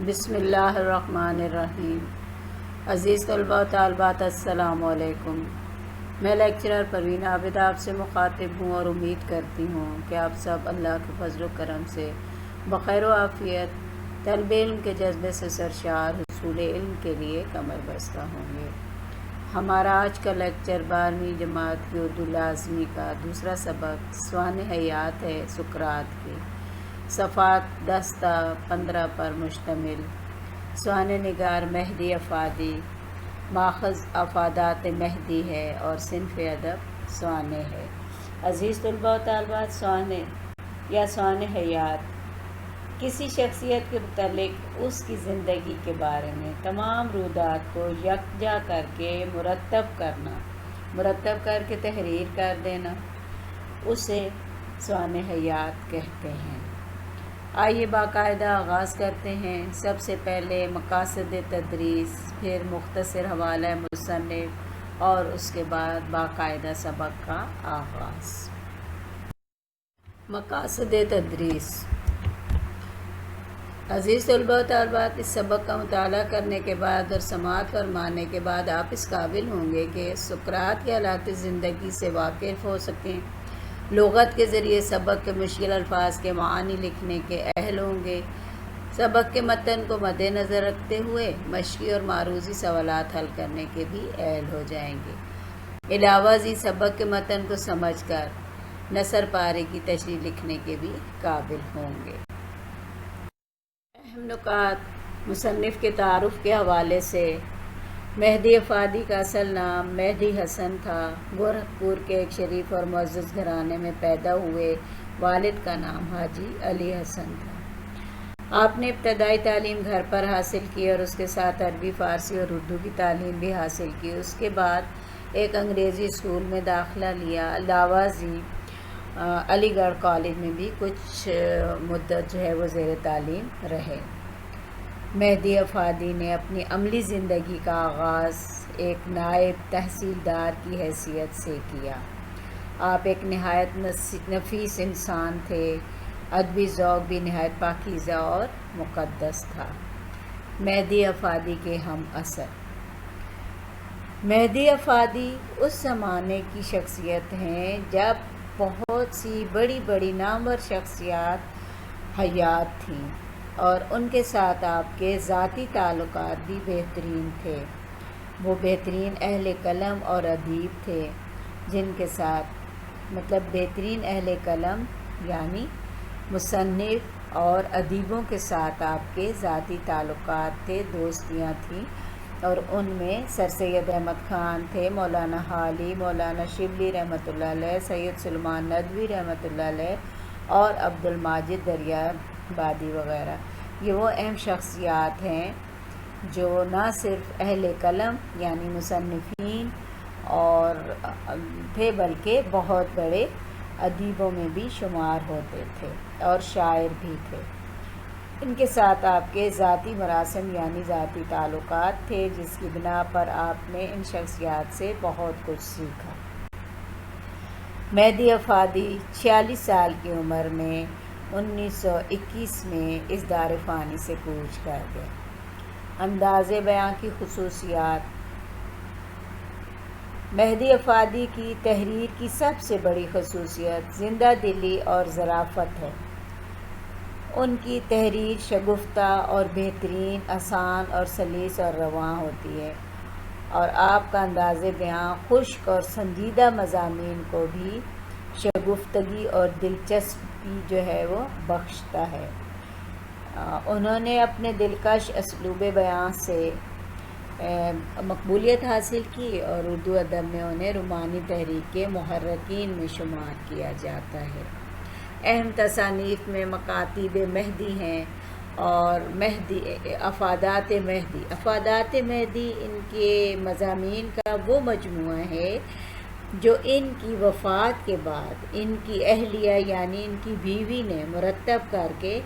بسم اللہ الرحمن الرحیم۔ عزیز طلباء و طالبات السلام علیکم۔ میں لیکچرر پروین عابد آپ سے مخاطب ہوں اور امید کرتی ہوں کہ آپ سب اللہ کے فضل و کرم سے بخیر و عافیت، طلب علم کے جذبے سے سرشار، حصول علم کے لیے کمر بستہ ہوں گے۔ ہمارا آج کا لیکچر 12ویں جماعت کی اردو لازمی کا دوسرا سبق سوانح حیات ہے سقراط کی، صفحات 10 تا 15 پر مشتمل۔ سوانح نگار مہدی افادی، ماخذ افادات مہدی ہے اور صنف ادب سوانح ہے۔ عزیز طلباء و طالبات، سوانح یا سوانح حیات کسی شخصیت کے متعلق اس کی زندگی کے بارے میں تمام رودات کو یکجا کر کے مرتب کر کے تحریر کر دینا، اسے سوانح حیات کہتے ہیں۔ آئیے باقاعدہ آغاز کرتے ہیں۔ سب سے پہلے مقاصد تدریس، پھر مختصر حوالہ مصنف اور اس کے بعد باقاعدہ سبق کا آغاز۔ مقاصد تدریس۔ عزیز طلباء و طالبات، اس سبق کا مطالعہ کرنے کے بعد اور سماعت فرمانے کے بعد آپ اس قابل ہوں گے کہ سقراط کے حالات زندگی سے واقف ہو سکیں، لغت کے ذریعے سبق کے مشکل الفاظ کے معانی لکھنے کے اہل ہوں گے، سبق کے متن کو مد نظر رکھتے ہوئے مشقی اور معروضی سوالات حل کرنے کے بھی اہل ہو جائیں گے۔ علاوہ ازیں سبق کے متن کو سمجھ کر نثر پارے کی تشریح لکھنے کے بھی قابل ہوں گے۔ اہم نکات مصنف کے تعارف کے حوالے سے۔ مہدی افادی کا اصل نام مہدی حسن تھا۔ گورکھپور کے ایک شریف اور معزز گھرانے میں پیدا ہوئے۔ والد کا نام حاجی علی حسن تھا۔ آپ نے ابتدائی تعلیم گھر پر حاصل کی اور اس کے ساتھ عربی، فارسی اور اردو کی تعلیم بھی حاصل کی۔ اس کے بعد ایک انگریزی اسکول میں داخلہ لیا۔ علاوہ ازیں علی گڑھ کالج میں بھی کچھ مدت وہ زیر تعلیم رہے۔ مہدی افادی نے اپنی عملی زندگی کا آغاز ایک نائب تحصیلدار کی حیثیت سے کیا۔ آپ ایک نہایت نفیس انسان تھے۔ ادبی ذوق بھی نہایت پاکیزہ اور مقدس تھا۔ مہدی افادی کے ہم اثر۔ مہدی افادی اس زمانے کی شخصیت ہیں جب بہت سی بڑی نامور شخصیات حیات تھیں اور ان کے ساتھ آپ کے ذاتی تعلقات بھی بہترین تھے۔ وہ بہترین اہل قلم اور ادیب تھے جن کے ساتھ بہترین اہل قلم یعنی مصنف اور ادیبوں کے ساتھ آپ کے ذاتی تعلقات تھے، دوستیاں تھیں، اور ان میں سر سید احمد خان تھے، مولانا حالی، مولانا شبلی رحمۃ اللہ علیہ، سید سلمان ندوی رحمۃ اللہ علیہ اور عبد الماجد دریابادی وغیرہ۔ یہ وہ اہم شخصیات ہیں جو نہ صرف اہل قلم یعنی مصنفین اور تھے بلکہ بہت بڑے ادیبوں میں بھی شمار ہوتے تھے اور شاعر بھی تھے۔ ان کے ساتھ آپ کے ذاتی مراسم یعنی ذاتی تعلقات تھے جس کی بنا پر آپ نے ان شخصیات سے بہت کچھ سیکھا۔ مہدی افادی 46 سال کی عمر میں 1921 میں اس دار فانی سے کوچ کر گئے۔ انداز بیان کی خصوصیات۔ مہدی افادی کی تحریر کی سب سے بڑی خصوصیت زندہ دلی اور ظرافت ہے۔ ان کی تحریر شگفتہ اور بہترین، آسان اور سلیس اور رواں ہوتی ہے، اور آپ کا انداز بیان خشک اور سنجیدہ مضامین کو بھی شگفتگی اور دلچسپی وہ بخشتا ہے۔ انہوں نے اپنے دلکش اسلوب بیان سے مقبولیت حاصل کی اور اردو ادب میں انہیں رومانی تحریک کے محرکین میں شمار کیا جاتا ہے۔ اہم تصانیف میں مکاتیب مہدی ہیں اور افادات مہدی ان کے مضامین کا وہ مجموعہ ہے جو ان کی وفات کے بعد ان کی اہلیہ یعنی ان کی بیوی نے مرتب کر کے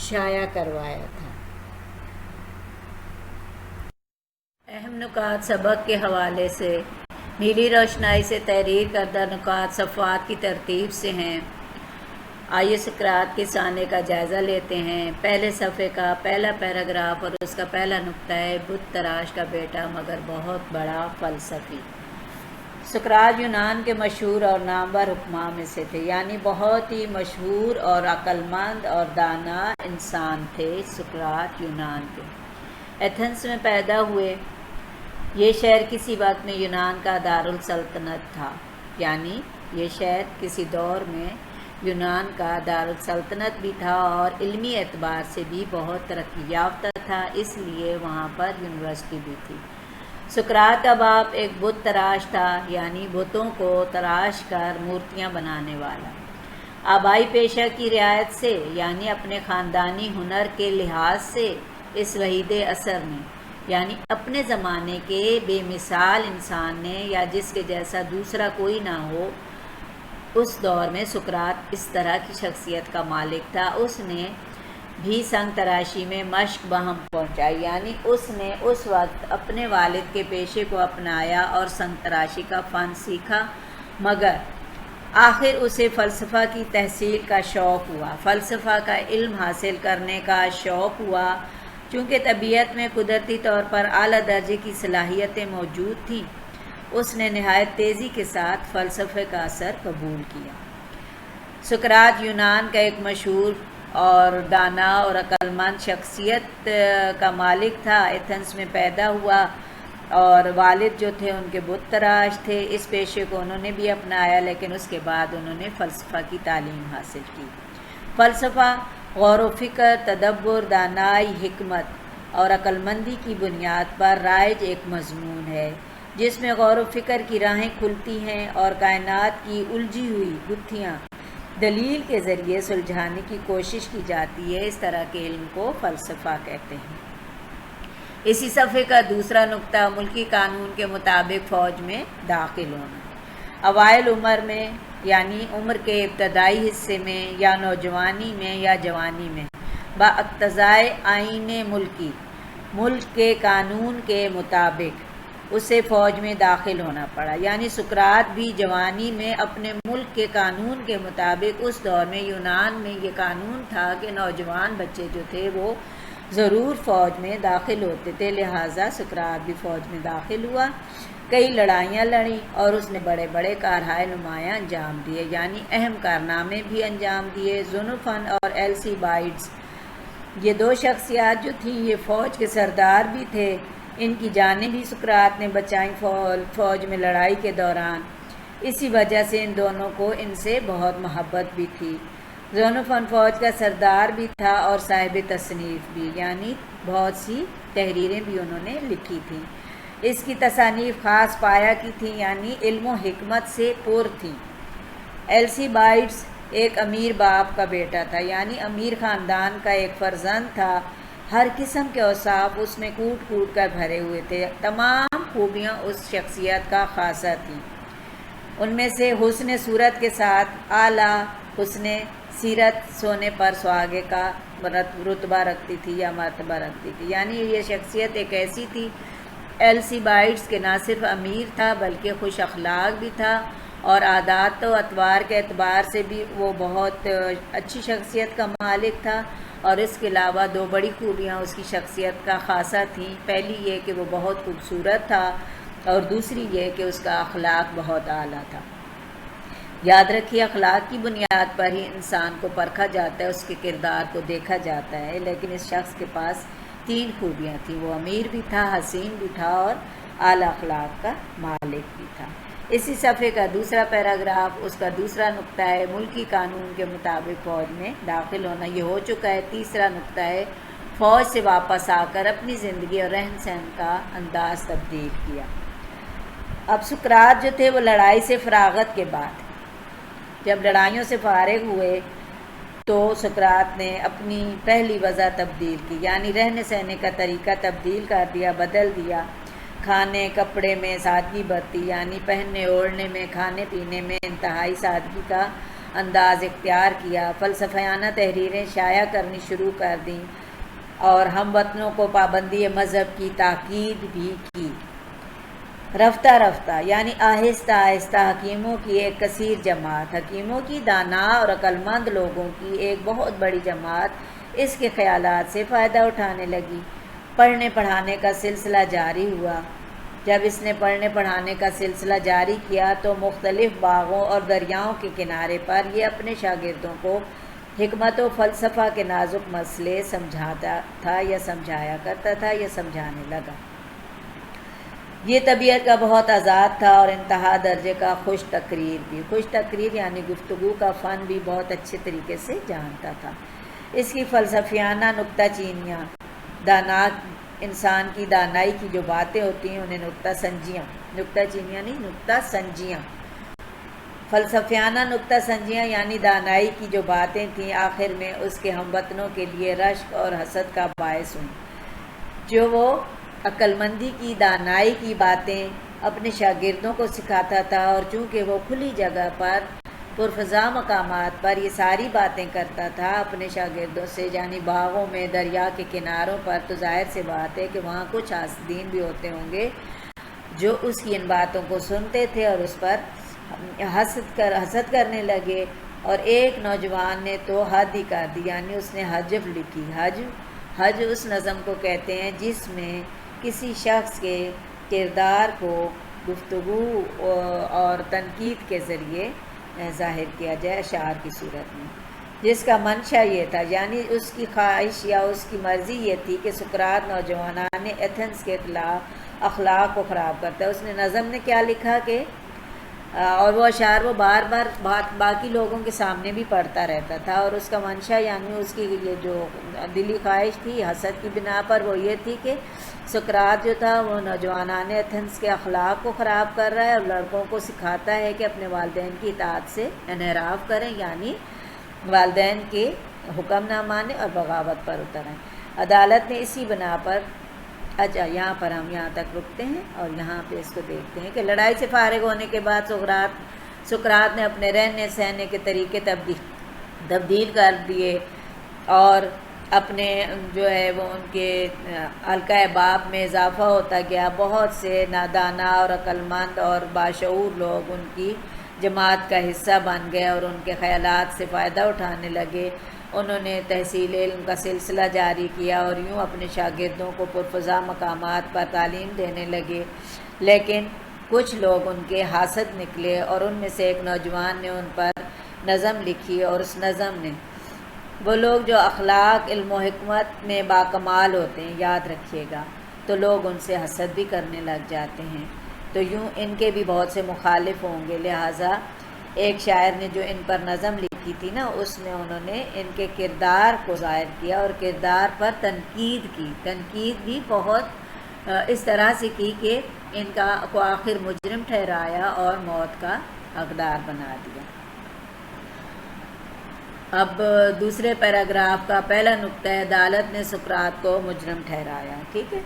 شائع کروایا تھا۔ اہم نکات سبق کے حوالے سے۔ نیلی روشنائی سے تحریر کردہ نکات صفحات کی ترتیب سے ہیں۔ آئیے سقراط کے سانے کا جائزہ لیتے ہیں۔ پہلے صفحے کا پہلا پیراگراف اور اس کا پہلا نقطہ ہے بت تراش کا بیٹا مگر بہت بڑا فلسفی۔ سقراط یونان کے مشہور اور نامور حکماء میں سے تھے، یعنی بہت ہی مشہور اور عقل مند اور دانا انسان تھے سقراط یونان کے۔ ایتھنز میں پیدا ہوئے۔ یہ شہر کسی وقت میں یونان کا دارالسلطنت تھا، یعنی یہ شہر کسی دور میں یونان کا دارالسلطنت بھی تھا اور علمی اعتبار سے بھی بہت ترقی یافتہ تھا، اس لیے وہاں پر یونیورسٹی بھی تھی۔ سقراط کا باپ ایک بت تراش تھا، یعنی بتوں کو تراش کر مورتیاں بنانے والا۔ آبائی پیشہ کی رعایت سے، یعنی اپنے خاندانی ہنر کے لحاظ سے، اس وحید عصر میں، یعنی اپنے زمانے کے بے مثال انسان نے یا جس کے جیسا دوسرا کوئی نہ ہو، اس دور میں سقراط اس طرح کی شخصیت کا مالک تھا۔ اس نے بھی سنگ تراشی میں مشق بہم پہنچائی، یعنی اس نے اس وقت اپنے والد کے پیشے کو اپنایا اور سنگ تراشی کا فن سیکھا، مگر آخر اسے فلسفہ کی تحصیل کا شوق ہوا، فلسفہ کا علم حاصل کرنے کا شوق ہوا۔ چونکہ طبیعت میں قدرتی طور پر اعلیٰ درجے کی صلاحیتیں موجود تھیں، اس نے نہایت تیزی کے ساتھ فلسفے کا اثر قبول کیا۔ سقراط یونان کا ایک مشہور اور دانا اور عقل مند شخصیت کا مالک تھا۔ ایتھنز میں پیدا ہوا اور والد جو تھے ان کے بت تراش تھے۔ اس پیشے کو انہوں نے بھی اپنایا، لیکن اس کے بعد انہوں نے فلسفہ کی تعلیم حاصل کی۔ فلسفہ غور و فکر، تدبر، دانائی، حکمت اور عقل مندی کی بنیاد پر رائج ایک مضمون ہے، جس میں غور و فکر کی راہیں کھلتی ہیں اور کائنات کی الجھی ہوئی گتھیاں دلیل کے ذریعے سلجھانے کی کوشش کی جاتی ہے۔ اس طرح کے علم کو فلسفہ کہتے ہیں۔ اسی صفحے کا دوسرا نقطہ ملکی قانون کے مطابق فوج میں داخل ہونا۔ اوائل عمر میں، یعنی عمر کے ابتدائی حصے میں یا نوجوانی میں یا جوانی میں، باقتضائے آئین ملکی، ملک کے قانون کے مطابق اسے فوج میں داخل ہونا پڑا۔ یعنی سقراط بھی جوانی میں اپنے ملک کے قانون کے مطابق، اس دور میں یونان میں یہ قانون تھا کہ نوجوان بچے جو تھے وہ ضرور فوج میں داخل ہوتے تھے، لہٰذا سقراط بھی فوج میں داخل ہوا۔ کئی لڑائیاں لڑیں اور اس نے بڑے بڑے کارہائے نمایاں انجام دیے، یعنی اہم کارنامے بھی انجام دیے۔ زنوفن اور السیبائڈس، یہ دو شخصیات جو تھیں یہ فوج کے سردار بھی تھے، ان کی جانیں بھی سقراط نے بچائیں فوج میں لڑائی کے دوران۔ اسی وجہ سے ان دونوں کو ان سے بہت محبت بھی تھی۔ زنوفن فوج کا سردار بھی تھا اور صاحب تصنیف بھی، یعنی بہت سی تحریریں بھی انہوں نے لکھی تھیں۔ اس کی تصانیف خاص پایہ کی تھیں، یعنی علم و حکمت سے پر تھیں۔ السیبائڈس ایک امیر باپ کا بیٹا تھا، یعنی امیر خاندان کا ایک فرزند تھا۔ ہر قسم کے اوصاف اس میں کوٹ کوٹ کر بھرے ہوئے تھے، تمام خوبیاں اس شخصیت کا خاصہ تھیں۔ ان میں سے حسن صورت کے ساتھ اعلیٰ حسن سیرت سونے پر سہاگے کا رتبہ رکھتی تھی یا مرتبہ رکھتی تھی، یعنی یہ شخصیت ایک ایسی تھی السیبائڈس کے نہ صرف امیر تھا بلکہ خوش اخلاق بھی تھا، اور عادات و اطوار کے اعتبار سے بھی وہ بہت اچھی شخصیت کا مالک تھا۔ اور اس کے علاوہ دو بڑی خوبیاں اس کی شخصیت کا خاصہ تھیں، پہلی یہ کہ وہ بہت خوبصورت تھا اور دوسری یہ کہ اس کا اخلاق بہت اعلیٰ تھا۔ یاد رکھیے اخلاق کی بنیاد پر ہی انسان کو پرکھا جاتا ہے، اس کے کردار کو دیکھا جاتا ہے، لیکن اس شخص کے پاس تین خوبیاں تھیں، وہ امیر بھی تھا، حسین بھی تھا اور اعلیٰ اخلاق کا مالک بھی تھا۔ اسی صفحے کا دوسرا پیراگراف، اس کا دوسرا نقطہ ہے ملکی قانون کے مطابق فوج میں داخل ہونا، یہ ہو چکا ہے۔ تیسرا نقطہ ہے فوج سے واپس آ کر اپنی زندگی اور رہن سہن کا انداز تبدیل کیا۔ اب سقراط جو تھے وہ لڑائی سے فراغت کے بعد جب لڑائیوں سے فارغ ہوئے تو سقراط نے اپنی پہلی وضع تبدیل کی، یعنی رہنے سہنے کا طریقہ تبدیل کر دیا، بدل دیا۔ کھانے کپڑے میں سادگی برتی، یعنی پہننے اوڑھنے میں، کھانے پینے میں انتہائی سادگی کا انداز اختیار کیا۔ فلسفیانہ تحریریں شائع کرنی شروع کر دیں اور ہم وطنوں کو پابندی مذہب کی تاکید بھی کی۔ رفتہ رفتہ یعنی آہستہ آہستہ حکیموں کی ایک کثیر جماعت، حکیموں کی، دانا اور عقلمند لوگوں کی ایک بہت بڑی جماعت اس کے خیالات سے فائدہ اٹھانے لگی۔ پڑھنے پڑھانے کا سلسلہ جاری ہوا۔ جب اس نے پڑھنے پڑھانے کا سلسلہ جاری کیا تو مختلف باغوں اور دریاؤں کے کنارے پر یہ اپنے شاگردوں کو حکمت و فلسفہ کے نازک مسئلے سمجھاتا تھا یا سمجھایا کرتا تھا یا سمجھانے لگا۔ یہ طبیعت کا بہت آزاد تھا اور انتہا درجے کا خوش تقریر بھی، خوش تقریر یعنی گفتگو کا فن بھی بہت اچھے طریقے سے جانتا تھا۔ اس کی فلسفیانہ نکتہ چینیاں، دانا انسان کی دانائی کی جو باتیں ہوتی ہیں انہیں نکتہ چینیاں نہیں، نکتہ سنجیاں، فلسفیانہ نکتہ سنجیاں یعنی دانائی کی جو باتیں تھیں آخر میں اس کے ہم وطنوں کے لیے رشک اور حسد کا باعث ہوئیں۔ جو وہ عقلمندی کی، دانائی کی باتیں اپنے شاگردوں کو سکھاتا تھا، اور چونکہ وہ کھلی جگہ پر پرفضا مقامات پر یہ ساری باتیں کرتا تھا اپنے شاگردوں سے، یعنی باغوں میں، دریا کے کناروں پر، تو ظاہر سی بات ہے کہ وہاں کچھ حاسدین بھی ہوتے ہوں گے جو اس کی ان باتوں کو سنتے تھے اور اس پر حسد کرنے لگے۔ اور ایک نوجوان نے تو حد ہی کر دی، یعنی اس نے حجب لکھی۔ حج اس نظم کو کہتے ہیں جس میں کسی شخص کے کردار کو گفتگو اور تنقید کے ذریعے ظاہر کیا جائے اشعار کی صورت میں، جس کا منشا یہ تھا، یعنی اس کی خواہش یا اس کی مرضی یہ تھی کہ سقراط نوجوانان ایتھنز کے اخلاق کو خراب کرتا ہے۔ اس نے نظم نے کیا لکھا کہ اور وہ اشعار وہ بار بار باقی لوگوں کے سامنے بھی پڑھتا رہتا تھا، اور اس کا منشا یعنی اس کی یہ جو دلی خواہش تھی حسد کی بنا پر وہ یہ تھی کہ سقراط جو تھا وہ نوجوانان ایتھنز کے اخلاق کو خراب کر رہا ہے اور لڑکوں کو سکھاتا ہے کہ اپنے والدین کی اطاعت سے انحراف کریں، یعنی والدین کے حکم نہ مانیں اور بغاوت پر اتریں۔ عدالت نے اسی بنا پر یہاں پر ہم یہاں تک رکتے ہیں اور یہاں پہ اس کو دیکھتے ہیں کہ لڑائی سے فارغ ہونے کے بعد سقراط نے اپنے رہنے سہنے کے طریقے تبدیل کر دیے، اور اپنے جو ہے وہ ان کے حلقہ باب میں اضافہ ہوتا گیا۔ بہت سے نادانا اور عقلمند اور باشعور لوگ ان کی جماعت کا حصہ بن گئے اور ان کے خیالات سے فائدہ اٹھانے لگے۔ انہوں نے تحصیل علم کا سلسلہ جاری کیا اور یوں اپنے شاگردوں کو پرفضا مقامات پر تعلیم دینے لگے، لیکن کچھ لوگ ان کے حاسد نکلے، اور ان میں سے ایک نوجوان نے ان پر نظم لکھی، اور اس نظم نے وہ لوگ جو اخلاق، علم و حکمت میں باکمال ہوتے ہیں، یاد رکھیے گا، تو لوگ ان سے حسد بھی کرنے لگ جاتے ہیں، تو یوں ان کے بھی بہت سے مخالف ہوں گے۔ لہٰذا ایک شاعر نے جو ان پر نظم لکھی تھی نا، اس میں انہوں نے ان کے کردار کو ظاہر کیا اور کردار پر تنقید کی، تنقید بھی بہت اس طرح سے کی کہ ان کو آخر مجرم ٹھہرایا اور موت کا حقدار بنا دیا۔ اب دوسرے پیراگراف کا پہلا نقطہ ہے، عدالت نے سقراط کو مجرم ٹھہرایا۔ ٹھیک ہے،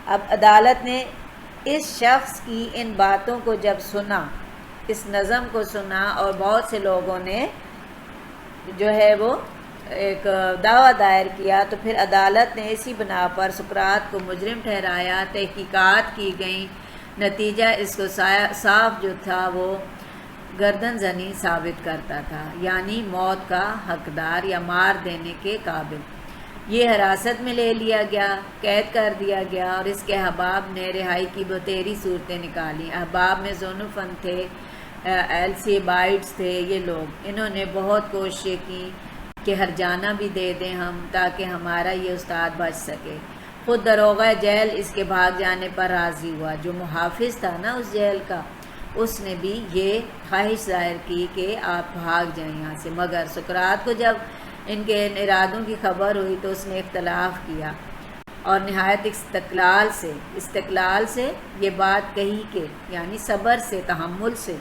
اب عدالت نے اس شخص کی ان باتوں کو جب سنا، اس نظم کو سنا، اور بہت سے لوگوں نے جو ہے وہ ایک دعویٰ دائر کیا، تو پھر عدالت نے اسی بنا پر سقراط کو مجرم ٹھہرایا۔ تحقیقات کی گئیں، نتیجہ اس کو صاف جو تھا وہ گردن زنی ثابت کرتا تھا، یعنی موت کا حقدار یا مار دینے کے قابل۔ یہ حراست میں لے لیا گیا، قید کر دیا گیا، اور اس کے احباب نے رہائی کی بتیری صورتیں نکالیں۔ احباب میں زونوفن تھے، ایلسیبائڈس تھے، یہ لوگ، انہوں نے بہت کوششیں کی کہ ہر جانا بھی دے دیں ہم تاکہ ہمارا یہ استاد بچ سکے۔ خود داروغہ جیل اس کے بھاگ جانے پر راضی ہوا، جو محافظ تھا نا اس جیل کا، اس نے بھی یہ خواہش ظاہر کی کہ آپ بھاگ جائیں یہاں سے، مگر سقراط کو جب ان کے ارادوں کی خبر ہوئی تو اس نے اختلاف کیا اور نہایت استقلال سے یہ بات کہی کہ، یعنی صبر سے، تحمل سے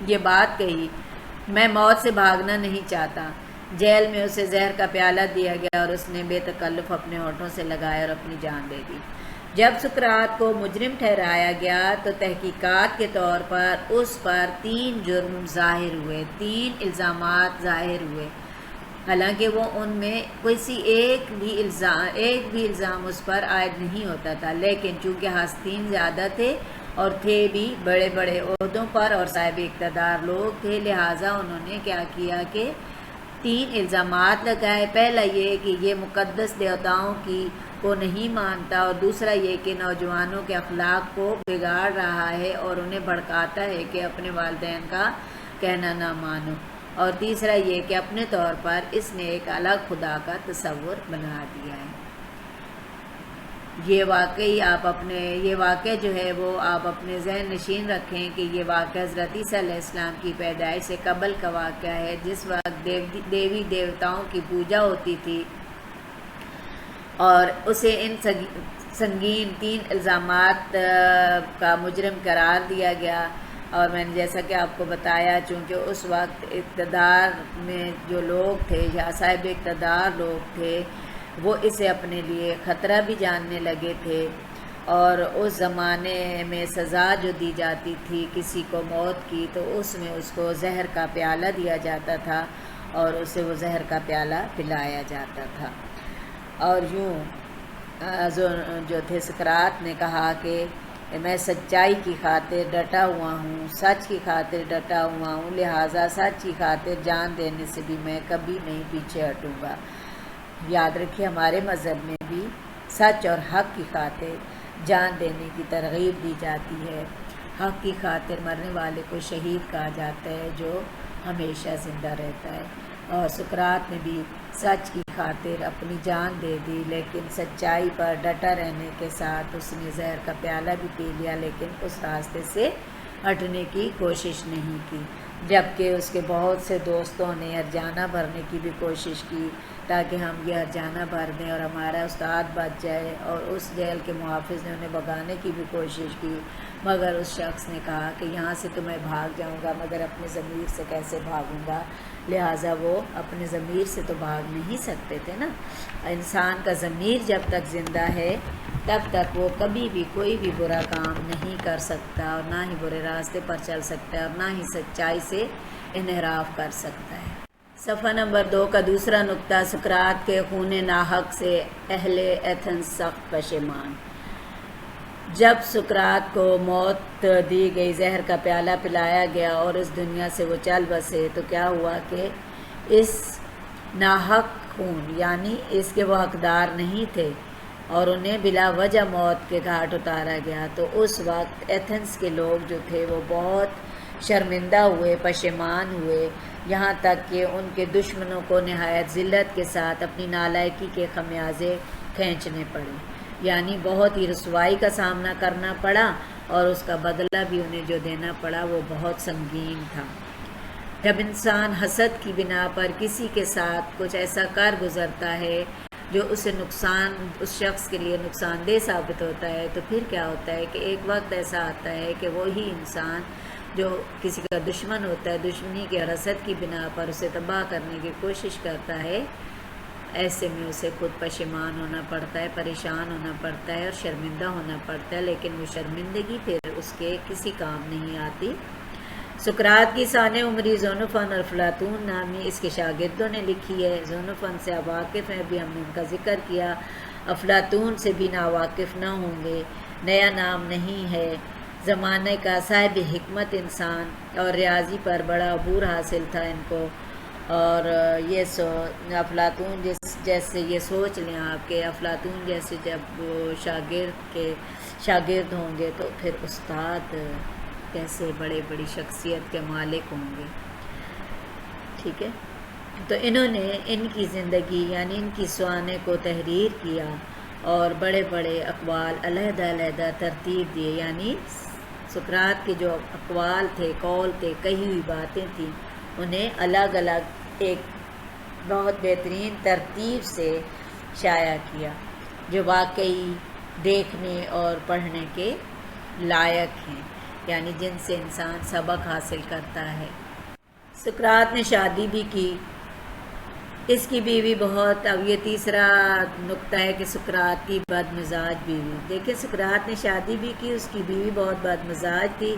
یہ بات کہی، میں موت سے بھاگنا نہیں چاہتا۔ جیل میں اسے زہر کا پیالہ دیا گیا اور اس نے بے تکلف اپنے ہونٹوں سے لگایا اور اپنی جان دے دی۔ جب سقراط کو مجرم ٹھہرایا گیا تو تحقیقات کے طور پر اس پر 3 جرم ظاہر ہوئے، 3 الزامات ظاہر ہوئے، حالانکہ وہ ان میں کسی ایک بھی الزام اس پر عائد نہیں ہوتا تھا، لیکن چونکہ حاسدین زیادہ تھے اور تھے بھی بڑے بڑے عہدوں پر اور صاحب اقتدار لوگ تھے، لہٰذا انہوں نے کیا کیا کہ 3 الزامات لگائے۔ پہلا یہ کہ یہ مقدس دیوتاؤں کو نہیں مانتا، اور دوسرا یہ کہ نوجوانوں کے اخلاق کو بگاڑ رہا ہے اور انہیں بھڑکاتا ہے کہ اپنے والدین کا کہنا نہ مانو، اور تیسرا یہ کہ اپنے طور پر اس نے ایک الگ خدا کا تصور بنا دیا ہے۔ یہ واقعہ جو ہے وہ آپ اپنے ذہن نشین رکھیں کہ یہ واقعہ حضرت عیسیٰ علیہ السلام کی پیدائش سے قبل کا واقعہ ہے، جس وقت دیوی دیوتاؤں کی پوجا ہوتی تھی اور اسے ان سنگین 3 الزامات کا مجرم قرار دیا گیا۔ اور میں نے جیسا کہ آپ کو بتایا، چونکہ اس وقت اقتدار میں جو لوگ تھے یا صاحب اقتدار لوگ تھے وہ اسے اپنے لیے خطرہ بھی جاننے لگے تھے، اور اس زمانے میں سزا جو دی جاتی تھی کسی کو موت کی تو اس میں اس کو زہر کا پیالہ دیا جاتا تھا اور اسے وہ زہر کا پیالہ پلایا جاتا تھا۔ اور یوں جو تھے سقراط نے کہا کہ میں سچائی کی خاطر ڈٹا ہوا ہوں، سچ کی خاطر ڈٹا ہوا ہوں، لہٰذا سچ کی خاطر جان دینے سے بھی میں کبھی نہیں پیچھے ہٹوں گا۔ یاد رکھیے ہمارے مذہب میں بھی سچ اور حق کی خاطر جان دینے کی ترغیب دی جاتی ہے۔ حق کی خاطر مرنے والے کو شہید کہا جاتا ہے جو ہمیشہ زندہ رہتا ہے، اور سقراط نے بھی سچ کی خاطر اپنی جان دے دی، لیکن سچائی پر ڈٹا رہنے کے ساتھ اس نے زہر کا پیالہ بھی پی لیا، لیکن اس راستے سے ہٹنے کی کوشش نہیں کی، جبکہ اس کے بہت سے دوستوں نے ہرجانہ بھرنے کی بھی کوشش کی تاکہ ہم یہ ہرجانہ بھر دیں اور ہمارا استاد بچ جائے، اور اس جیل کے محافظ نے انہیں بھگانے کی بھی کوشش کی، مگر اس شخص نے کہا کہ یہاں سے تو میں بھاگ جاؤں گا مگر اپنے ضمیر سے کیسے بھاگوں گا، لہٰذا وہ اپنے ضمیر سے تو بھاگ نہیں سکتے تھے نا۔ انسان کا ضمیر جب تک زندہ ہے تب تک وہ کبھی بھی کوئی بھی برا کام نہیں کر سکتا، اور نہ ہی برے راستے پر چل سکتا ہے، اور نہ ہی سچائی سے انحراف کر سکتا ہے۔ صفحہ نمبر 2 کا دوسرا نقطہ، سقراط کے خون ناحق سے اہل ایتھنز سخت پشیمان۔ جب سقراط کو موت دی گئی، زہر کا پیالہ پلایا گیا اور اس دنیا سے وہ چل بسے، تو کیا ہوا کہ اس ناحق خون یعنی اس کے وہ حقدار نہیں تھے اور انہیں بلا وجہ موت کے گھاٹ اتارا گیا، تو اس وقت ایتھنز کے لوگ جو تھے وہ بہت شرمندہ ہوئے، پشیمان ہوئے، یہاں تک کہ ان کے دشمنوں کو نہایت ذلت کے ساتھ اپنی نالائکی کے خمیازے کھینچنے پڑے، یعنی بہت ہی رسوائی کا سامنا کرنا پڑا، اور اس کا بدلہ بھی انہیں جو دینا پڑا وہ بہت سنگین تھا۔ جب انسان حسد کی بنا پر کسی کے ساتھ کچھ ایسا کر گزرتا ہے جو اسے اس شخص کے لیے نقصان دہ ثابت ہوتا ہے، تو پھر کیا ہوتا ہے کہ ایک وقت ایسا آتا ہے کہ وہی انسان جو کسی کا دشمن ہوتا ہے، دشمنی کے حسد کی بنا پر اسے تباہ کرنے کی کوشش کرتا ہے، ایسے میں اسے خود پشیمان ہونا پڑتا ہے، پریشان ہونا پڑتا ہے اور شرمندہ ہونا پڑتا ہے، لیکن وہ شرمندگی پھر اس کے کسی کام نہیں آتی۔ سقراط کی سانح عمری زونوفن اور افلاطون نامی اس کے شاگردوں نے لکھی ہے۔ زونوفن سے آپ واقف ہیں، ابھی ہم نے ان کا ذکر کیا، افلاطون سے بھی ناواقف نہ ہوں گے، نیا نام نہیں ہے، زمانے کا صاحب حکمت انسان، اور ریاضی پر بڑا عبور حاصل تھا ان کو، اور یہ افلاطون جیسے یہ سوچ لیں آپ کہ افلاطون جیسے جب وہ شاگرد ہوں گے تو پھر استاد کیسے بڑی شخصیت کے مالک ہوں گے، ٹھیک ہے۔ تو انہوں نے ان کی زندگی یعنی ان کی سوانح کو تحریر کیا اور بڑے اقوال علیحدہ ترتیب دیے، یعنی سقراط کے جو اقوال تھے، قول تھے، کہی ہوئی باتیں تھیں، انہیں الگ الگ ایک بہت بہترین ترتیب سے شائع کیا، جو واقعی دیکھنے اور پڑھنے کے لائق ہیں، یعنی جن سے انسان سبق حاصل کرتا ہے۔ سقراط نے شادی بھی کی، اس کی بیوی بہت، اب یہ تیسرا نقطہ ہے کہ سقراط کی بد مزاج بیوی۔ دیکھیں سقراط نے شادی بھی کی، اس کی بیوی بہت بد مزاج تھی،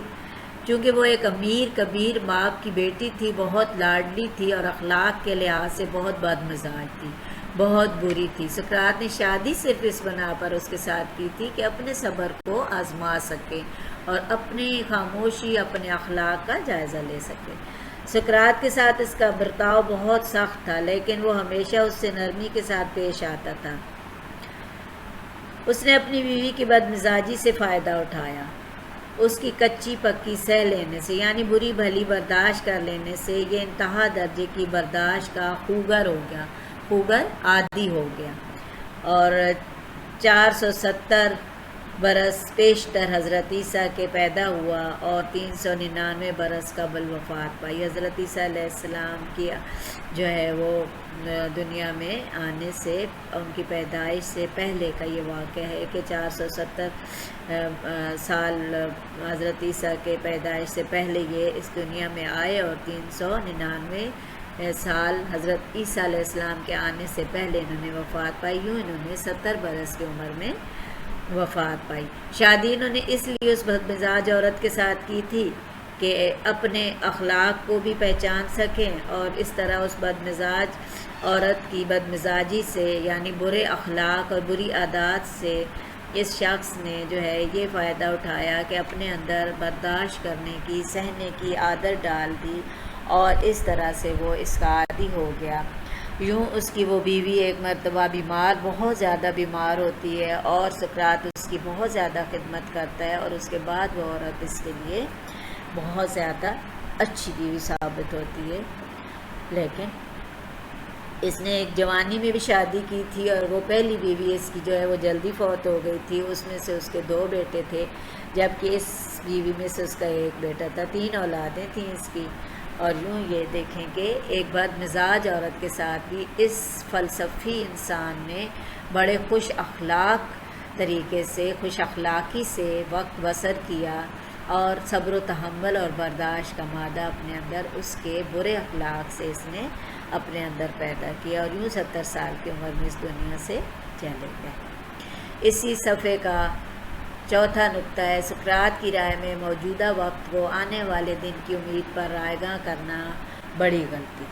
چونکہ وہ ایک امیر کبیر باپ کی بیٹی تھی، بہت لاڈلی تھی اور اخلاق کے لحاظ سے بہت بد مزاج تھی، بہت بری تھی۔ سقراط نے شادی صرف اس بنا پر اس کے ساتھ کی تھی کہ اپنے صبر کو آزما سکے اور اپنی خاموشی اپنے اخلاق کا جائزہ لے سکے۔ سقراط کے ساتھ اس کا برتاؤ بہت سخت تھا، لیکن وہ ہمیشہ اس سے نرمی کے ساتھ پیش آتا تھا۔ اس نے اپنی بیوی کی بدمزاجی سے فائدہ اٹھایا، اس کی کچی پکی سہ لینے سے یعنی بری بھلی برداشت کر لینے سے یہ انتہا درجے کی برداشت کا خوگر عادی ہو گیا، اور 470 برس پیشتر حضرت عیسیٰ کے پیدا ہوا اور 399 برس قبل وفات پائی۔ حضرت عیسیٰ علیہ السلام کی جو ہے وہ دنیا میں آنے سے، ان کی پیدائش سے پہلے کا یہ واقعہ ہے کہ 470 سال حضرت عیسیٰ کے پیدائش سے پہلے یہ اس دنیا میں آئے، اور 399 سال حضرت عیسیٰ علیہ السلام کے آنے سے پہلے انہوں نے وفات پائی۔ یوں انہوں نے 70 برس کی عمر میں وفات پائی۔ شادی انہوں نے اس لیے اس بدمزاج عورت کے ساتھ کی تھی کہ اپنے اخلاق کو بھی پہچان سکیں، اور اس طرح اس بدمزاج عورت کی بدمزاجی سے یعنی برے اخلاق اور بری عادات سے اس شخص نے جو ہے یہ فائدہ اٹھایا کہ اپنے اندر برداشت کرنے کی، سہنے کی عادت ڈال دی، اور اس طرح سے وہ اس کا عادی ہو گیا۔ یوں اس کی وہ بیوی ایک مرتبہ بہت زیادہ بیمار ہوتی ہے، اور سقراط اس کی بہت زیادہ خدمت کرتا ہے، اور اس کے بعد وہ عورت اس کے لیے بہت زیادہ اچھی بیوی ثابت ہوتی ہے۔ لیکن اس نے ایک جوانی میں بھی شادی کی تھی، اور وہ پہلی بیوی اس کی جو ہے وہ جلدی فوت ہو گئی تھی۔ اس میں سے اس کے 2 بیٹے تھے، جبکہ اس بیوی میں سے اس کا 1 بیٹا تھا۔ 3 اولادیں تھیں اس کی۔ اور یوں یہ دیکھیں کہ ایک بد مزاج عورت کے ساتھ بھی اس فلسفی انسان نے بڑے خوش اخلاقی سے وقت بسر کیا، اور صبر و تحمل اور برداشت کا مادہ اپنے اندر اس کے برے اخلاق سے اس نے اپنے اندر پیدا کیا، اور یوں 70 سال کی عمر میں اس دنیا سے چلے گئے۔ اسی صفحے کا چوتھا نقطہ ہے، سقراط کی رائے میں موجودہ وقت کو آنے والے دن کی امید پر رائگاں کرنا بڑی غلطی۔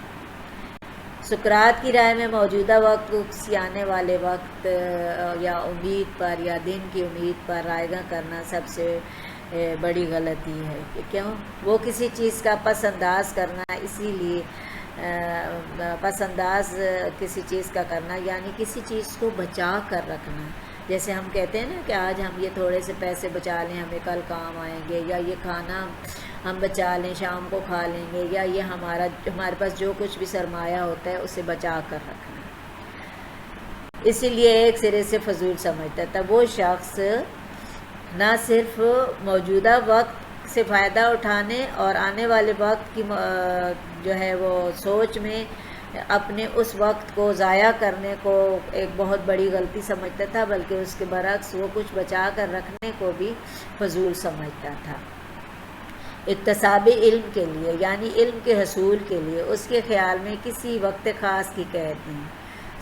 سقراط کی رائے میں موجودہ وقت کو کسی آنے والے وقت یا امید پر یا دن کی امید پر رائگاں کرنا سب سے بڑی غلطی ہے۔ کیوں؟ وہ کسی چیز کا پس انداز کرنا، اسی لیے پس انداز کسی چیز کا کرنا یعنی کسی چیز کو بچا کر رکھنا۔ جیسے ہم کہتے ہیں نا کہ آج ہم یہ تھوڑے سے پیسے بچا لیں، ہمیں کل کام آئیں گے، یا یہ کھانا ہم بچا لیں، شام کو کھا لیں گے، یا یہ ہمارے پاس جو کچھ بھی سرمایہ ہوتا ہے اسے بچا کر رکھنا۔ اسی لیے ایک سرے سے فضول سمجھتا تھا۔ وہ شخص نہ صرف موجودہ وقت سے فائدہ اٹھانے اور آنے والے وقت کی جو ہے وہ سوچ میں اپنے اس وقت کو ضائع کرنے کو ایک بہت بڑی غلطی سمجھتا تھا، بلکہ اس کے برعکس وہ کچھ بچا کر رکھنے کو بھی فضول سمجھتا تھا۔ اکتساب علم کے لیے یعنی علم کے حصول کے لیے اس کے خیال میں کسی وقت خاص کی قید نہیں۔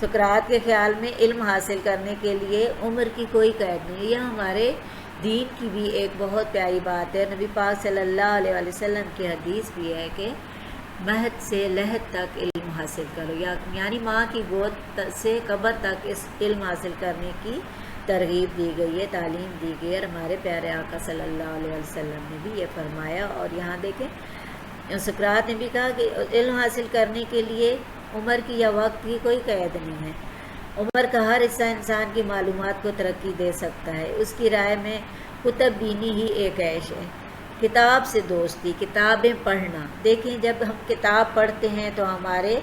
سقراط کے خیال میں علم حاصل کرنے کے لیے عمر کی کوئی قید نہیں۔ یہ ہمارے دین کی بھی ایک بہت پیاری بات ہے۔ نبی پاک صلی اللہ علیہ وسلم کی حدیث بھی ہے کہ مہد سے لحد تک علم حاصل کرو، یعنی ماں کی گود سے قبر تک اس علم حاصل کرنے کی ترغیب دی گئی ہے، تعلیم دی گئی ہے، اور ہمارے پیارے آقا صلی اللہ علیہ وسلم نے بھی یہ فرمایا۔ اور یہاں دیکھیں سقراط نے بھی کہا کہ علم حاصل کرنے کے لیے عمر کی یا وقت کی کوئی قید نہیں ہے۔ عمر کا ہر حصہ انسان کی معلومات کو ترقی دے سکتا ہے۔ اس کی رائے میں کتب بینی ہی ایک عیش ہے۔ کتاب سے دوستی، کتابیں پڑھنا۔ دیکھیں جب ہم کتاب پڑھتے ہیں تو ہمارے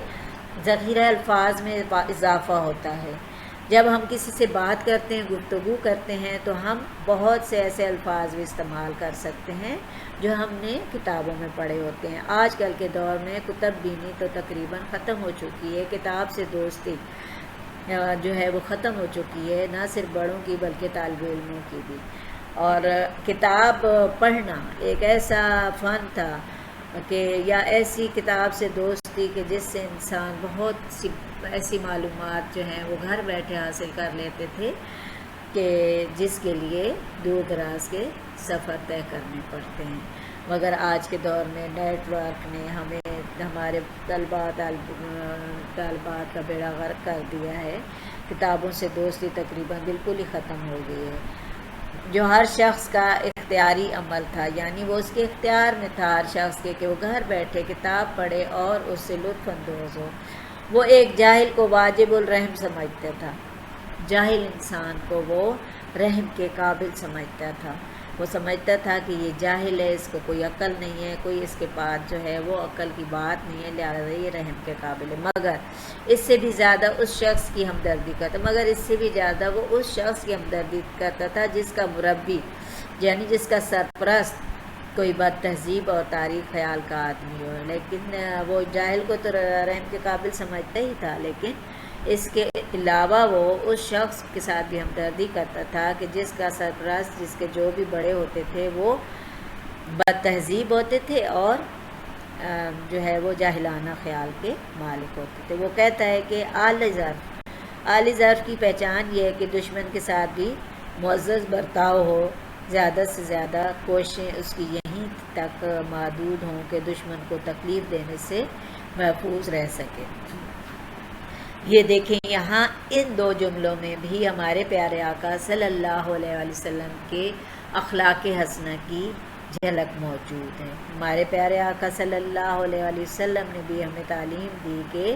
ذخیرہ الفاظ میں اضافہ ہوتا ہے۔ جب ہم کسی سے بات کرتے ہیں، گفتگو کرتے ہیں، تو ہم بہت سے ایسے الفاظ بھی استعمال کر سکتے ہیں جو ہم نے کتابوں میں پڑھے ہوتے ہیں۔ آج کل کے دور میں کتب بینی تو تقریباً ختم ہو چکی ہے۔ کتاب سے دوستی جو ہے وہ ختم ہو چکی ہے، نہ صرف بڑوں کی بلکہ طالب علموں کی بھی۔ اور کتاب پڑھنا ایک ایسا فن تھا کہ یا ایسی کتاب سے دوستی کہ جس سے انسان بہت سی ایسی معلومات جو ہیں وہ گھر بیٹھے حاصل کر لیتے تھے کہ جس کے لیے دور دراز کے سفر طے کرنے پڑتے ہیں۔ مگر آج کے دور میں نیٹ ورک نے ہمیں ہمارے طالبات کا بیڑا غرق کر دیا ہے۔ کتابوں سے دوستی تقریباً بالکل ہی ختم ہو گئی ہے۔ جو ہر شخص کا اختیاری عمل تھا، یعنی وہ اس کے اختیار میں تھا ہر شخص کے کہ وہ گھر بیٹھے کتاب پڑھے اور اس سے لطف اندوز ہو۔ وہ ایک جاہل کو واجب الرحم سمجھتا تھا، جاہل انسان کو وہ رحم کے قابل سمجھتا تھا۔ وہ سمجھتا تھا کہ یہ جاہل ہے، اس کو کوئی عقل نہیں ہے، کوئی اس کے پاس جو ہے وہ عقل کی بات نہیں ہے، لہٰذا یہ رحم کے قابل ہے۔ مگر اس سے بھی زیادہ اس شخص کی ہمدردی کرتا، مگر اس سے بھی زیادہ وہ اس شخص کی ہمدردی کرتا تھا جس کا مربی، یعنی جس کا سرپرست کوئی بد تہذیب اور تاریخ خیال کا آدمی ہو۔ لیکن وہ جاہل کو تو رحم کے قابل سمجھتا ہی تھا، لیکن اس کے علاوہ وہ اس شخص کے ساتھ بھی ہمدردی کرتا تھا کہ جس کا سرپرست، جس کے جو بھی بڑے ہوتے تھے وہ بد تہذیب ہوتے تھے اور جو ہے وہ جاہلانہ خیال کے مالک ہوتے تھے۔ وہ کہتا ہے کہ اعلی ظرف کی پہچان یہ ہے کہ دشمن کے ساتھ بھی معزز برتاؤ ہو، زیادہ سے زیادہ کوششیں اس کی یہیں تک محدود ہوں کہ دشمن کو تکلیف دینے سے محفوظ رہ سکے۔ یہ دیکھیں یہاں ان دو جملوں میں بھی ہمارے پیارے آقا صلی اللہ علیہ وآلہ وسلم کے اخلاق حسنہ کی جھلک موجود ہے۔ ہمارے پیارے آقا صلی اللہ علیہ وآلہ وسلم نے بھی ہمیں تعلیم دی کہ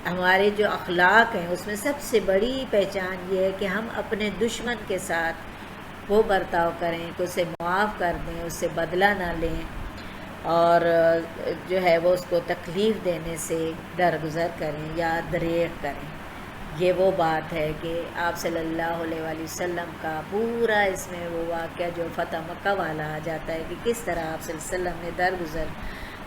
ہمارے جو اخلاق ہیں اس میں سب سے بڑی پہچان یہ ہے کہ ہم اپنے دشمن کے ساتھ وہ برتاؤ کریں کہ اسے معاف کر دیں، اس سے بدلہ نہ لیں اور جو ہے وہ اس کو تکلیف دینے سے درگزر کریں یا دریغ کریں۔ یہ وہ بات ہے کہ آپ صلی اللہ علیہ وآلہ وسلم کا پورا اس میں وہ واقعہ جو فتح مکہ والا آ جاتا ہے کہ کس طرح آپ صلی اللہ علیہ وسلم نے درگزر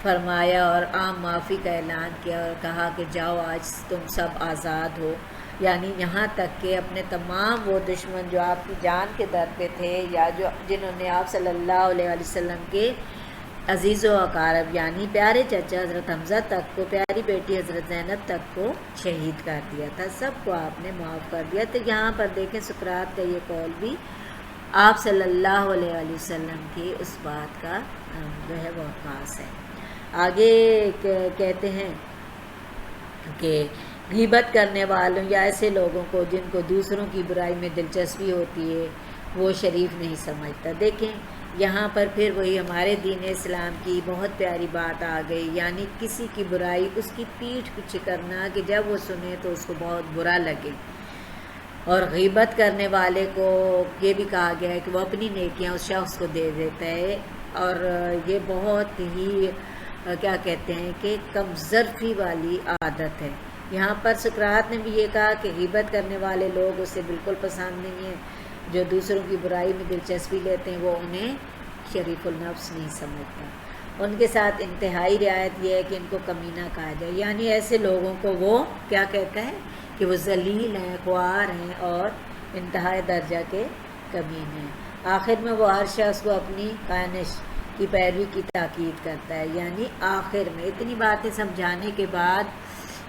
فرمایا اور عام معافی کا اعلان کیا اور کہا کہ جاؤ آج تم سب آزاد ہو، یعنی یہاں تک کہ اپنے تمام وہ دشمن جو آپ کی جان کے در پہ تھے یا جنہوں نے آپ صلی اللہ علیہ وآلہ وسلم کے عزیز و اقارب یعنی پیارے چچا حضرت حمزہ تک کو، پیاری بیٹی حضرت زینب تک کو شہید کر دیا تھا، سب کو آپ نے معاف کر دیا۔ تو یہاں پر دیکھیں سقراط کا یہ قول بھی آپ صلی اللہ علیہ وآلہ وسلم کی اس بات کا جو ہے وہ عکاس ہے۔ آگے کہتے ہیں کہ غیبت کرنے والوں یا ایسے لوگوں کو جن کو دوسروں کی برائی میں دلچسپی ہوتی ہے وہ شریف نہیں سمجھتا۔ دیکھیں یہاں پر پھر وہی ہمارے دین اسلام کی بہت پیاری بات آ گئی، یعنی کسی کی برائی اس کی پیٹھ پیچھے کرنا کہ جب وہ سنے تو اس کو بہت برا لگے۔ اور غیبت کرنے والے کو یہ بھی کہا گیا ہے کہ وہ اپنی نیکیاں اس شخص کو دے دیتا ہے، اور یہ بہت ہی کیا کہتے ہیں کہ کم ظرفی والی عادت ہے۔ یہاں پر سقراط نے بھی یہ کہا کہ غیبت کرنے والے لوگ اسے بالکل پسند نہیں ہیں، جو دوسروں کی برائی میں دلچسپی لیتے ہیں وہ انہیں شریف النفس نہیں سمجھتا۔ ان کے ساتھ انتہائی رعایت یہ ہے کہ ان کو کمینہ کہا جائے، یعنی ایسے لوگوں کو وہ کیا کہتا ہے کہ وہ ذلیل ہیں، خوار ہیں اور انتہائی درجہ کے کمینے ہیں۔ آخر میں وہ ہر شخص کو اپنی کائنش کی پیروی کی تاکید کرتا ہے، یعنی آخر میں اتنی باتیں سمجھانے کے بعد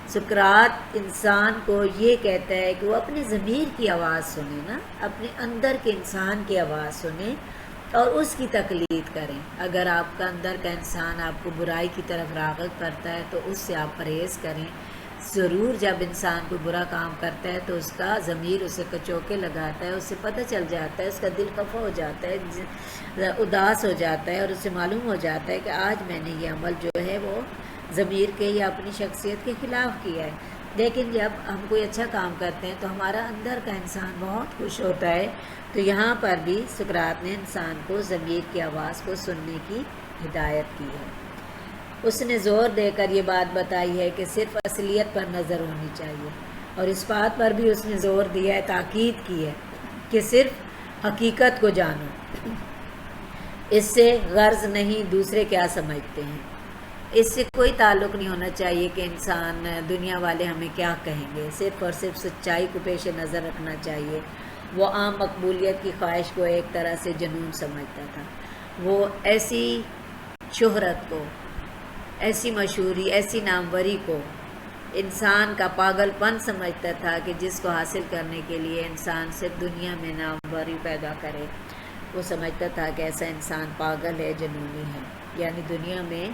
سقراط انسان کو یہ کہتا ہے کہ وہ اپنے ضمیر کی آواز سنے نا، اپنے اندر کے انسان کی آواز سنے اور اس کی تقلید کریں۔ اگر آپ کا اندر کا انسان آپ کو برائی کی طرف راغب کرتا ہے تو اس سے آپ پرہیز کریں۔ ضرور جب انسان کوئی برا کام کرتا ہے تو اس کا ضمیر اسے کچوکے لگاتا ہے، اسے پتہ چل جاتا ہے، اس کا دل خفا ہو جاتا ہے، اداس ہو جاتا ہے اور اسے معلوم ہو جاتا ہے کہ آج میں نے یہ عمل جو ہے وہ ضمیر کے یا اپنی شخصیت کے خلاف کیا ہے۔ لیکن جب ہم کوئی اچھا کام کرتے ہیں تو ہمارا اندر کا انسان بہت خوش ہوتا ہے۔ تو یہاں پر بھی سقراط نے انسان کو ضمیر کی آواز کو سننے کی ہدایت کی ہے۔ اس نے زور دے کر یہ بات بتائی ہے کہ صرف اصلیت پر نظر ہونی چاہیے، اور اس بات پر بھی اس نے زور دیا ہے، تاکید کی ہے کہ صرف حقیقت کو جانو، اس سے غرض نہیں دوسرے کیا سمجھتے ہیں، اس سے کوئی تعلق نہیں ہونا چاہیے کہ انسان دنیا والے ہمیں کیا کہیں گے، صرف اور صرف سچائی کو پیش نظر رکھنا چاہیے۔ وہ عام مقبولیت کی خواہش کو ایک طرح سے جنون سمجھتا تھا۔ وہ ایسی شہرت کو، ایسی مشہوری، ایسی ناموری کو انسان کا پاگل پن سمجھتا تھا کہ جس کو حاصل کرنے کے لیے انسان صرف دنیا میں ناموری پیدا کرے۔ وہ سمجھتا تھا کہ ایسا انسان پاگل ہے، جنونی ہے، یعنی دنیا میں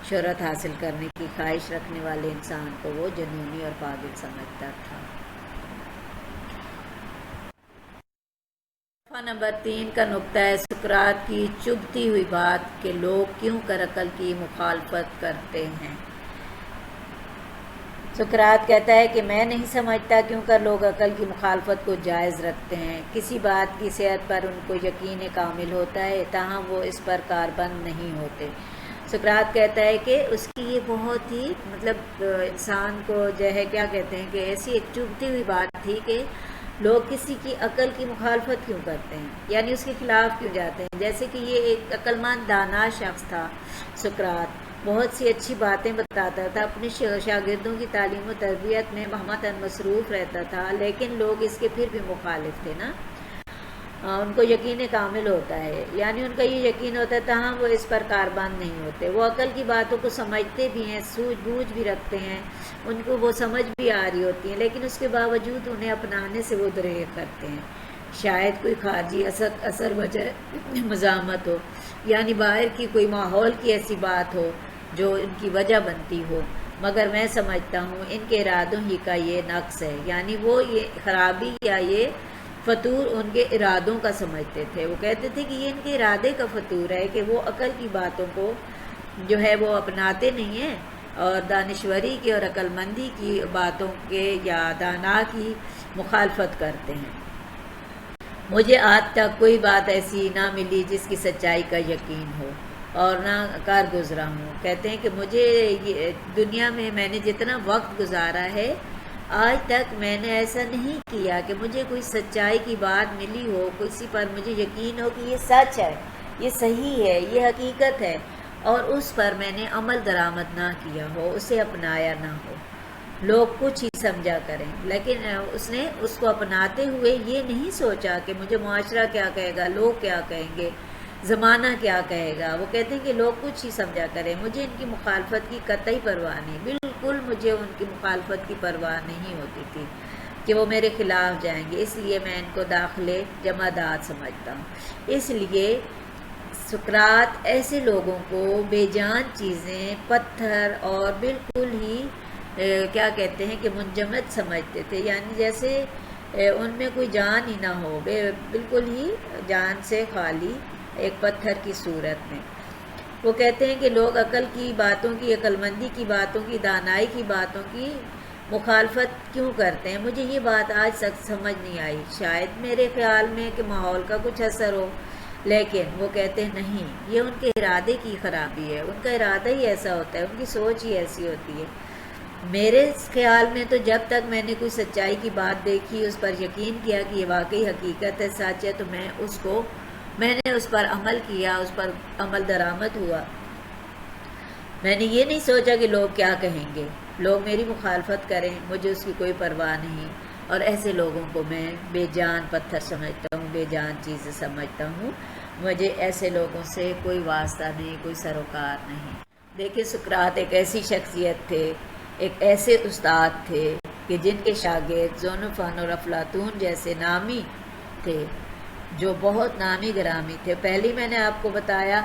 شہرت حاصل کرنے کی خواہش رکھنے والے انسان کو وہ جنونی اور پاگل سمجھتا تھا۔ صفحہ نمبر 3 کا نقطہ ہے سقراط کی چبھتی ہوئی بات کہ لوگ کیوں کر عقل کی مخالفت کرتے ہیں۔ سقراط کہتا ہے کہ میں نہیں سمجھتا کیوں کر لوگ عقل کی مخالفت کو جائز رکھتے ہیں۔ کسی بات کی صحت پر ان کو یقین کامل ہوتا ہے تاہم وہ اس پر کاربند نہیں ہوتے۔ سقراط کہتا ہے کہ اس کی یہ بہت ہی انسان کو جو ہے کیا کہتے ہیں کہ ایسی ایک چبھتی ہوئی بات تھی کہ لوگ کسی کی عقل کی مخالفت کیوں کرتے ہیں، یعنی اس کے خلاف کیوں جاتے ہیں۔ جیسے کہ یہ ایک عقل مند دانا شخص تھا سقراط، بہت سی اچھی باتیں بتاتا تھا، اپنے شاگردوں کی تعلیم و تربیت میں محمدً مصروف رہتا تھا، لیکن لوگ اس کے پھر بھی مخالف تھے نا۔ ان کو یقین کامل ہوتا ہے، یعنی ان کا یہ یقین ہوتا ہے تاہم وہ اس پر کاربند نہیں ہوتے۔ وہ عقل کی باتوں کو سمجھتے بھی ہیں، سوجھ بوجھ بھی رکھتے ہیں، ان کو وہ سمجھ بھی آ رہی ہوتی ہیں، لیکن اس کے باوجود انہیں اپنانے سے وہ دریغ کرتے ہیں۔ شاید کوئی خارجی اثر وجہ مزاحمت ہو، یعنی باہر کی کوئی ماحول کی ایسی بات ہو جو ان کی وجہ بنتی ہو، مگر میں سمجھتا ہوں ان کے ارادوں ہی کا یہ نقص ہے، یعنی وہ یہ خرابی یا یہ فطور ان کے ارادوں کا سمجھتے تھے۔ وہ کہتے تھے کہ یہ ان کے ارادے کا فطور ہے کہ وہ عقل کی باتوں کو جو ہے وہ اپناتے نہیں ہیں اور دانشوری کی اور عقل مندی کی باتوں کے یا دانا کی مخالفت کرتے ہیں۔ مجھے آج تک کوئی بات ایسی نہ ملی جس کی سچائی کا یقین ہو اور نہ کر گزرا ہوں۔ کہتے ہیں کہ مجھے دنیا میں نے جتنا وقت گزارا ہے آج تک میں نے ایسا نہیں کیا کہ مجھے کوئی سچائی کی بات ملی ہو، کسی پر مجھے یقین ہو کہ یہ سچ ہے، یہ صحیح ہے، یہ حقیقت ہے، اور اس پر میں نے عمل درآمد نہ کیا ہو، اسے اپنایا نہ ہو۔ لوگ کچھ ہی سمجھا کریں، لیکن اس نے اس کو اپناتے ہوئے یہ نہیں سوچا کہ مجھے معاشرہ کیا کہے گا، لوگ کیا کہیں گے، زمانہ کیا کہے گا۔ وہ کہتے ہیں کہ لوگ کچھ ہی سمجھا کریں، مجھے ان کی مخالفت کی قطعی پرواہ نہیں، بالکل مجھے ان کی مخالفت کی پرواہ نہیں ہوتی تھی کہ وہ میرے خلاف جائیں گے، اس لیے میں ان کو داخلے جمادات سمجھتا ہوں۔ اس لیے سقراط ایسے لوگوں کو بے جان چیزیں، پتھر اور بالکل ہی کیا کہتے ہیں کہ منجمد سمجھتے تھے، یعنی جیسے ان میں کوئی جان ہی نہ ہو، بالکل ہی جان سے خالی ایک پتھر کی صورت میں۔ وہ کہتے ہیں کہ لوگ عقل کی باتوں کی، عقل مندی کی باتوں کی، دانائی کی باتوں کی مخالفت کیوں کرتے ہیں۔ مجھے یہ بات آج تک سمجھ نہیں آئی، شاید میرے خیال میں کہ ماحول کا کچھ اثر ہو، لیکن وہ کہتے ہیں نہیں، یہ ان کے ارادے کی خرابی ہے، ان کا ارادہ ہی ایسا ہوتا ہے، ان کی سوچ ہی ایسی ہوتی ہے۔ میرے خیال میں تو جب تک میں نے کوئی سچائی کی بات دیکھی، اس پر یقین کیا کہ یہ واقعی حقیقت ہے، سچ ہے، تو میں نے اس پر عمل کیا، اس پر عمل درآمد ہوا۔ میں نے یہ نہیں سوچا کہ لوگ کیا کہیں گے، لوگ میری مخالفت کریں، مجھے اس کی کوئی پرواہ نہیں، اور ایسے لوگوں کو میں بے جان پتھر سمجھتا ہوں، بے جان چیزیں سمجھتا ہوں، مجھے ایسے لوگوں سے کوئی واسطہ نہیں، کوئی سروکار نہیں۔ دیکھیں سقراط ایک ایسی شخصیت تھے، ایک ایسے استاد تھے کہ جن کے شاگرد زونفن اور افلاطون جیسے نامی تھے، جو بہت نامی گرامی تھے۔ پہلے میں نے آپ کو بتایا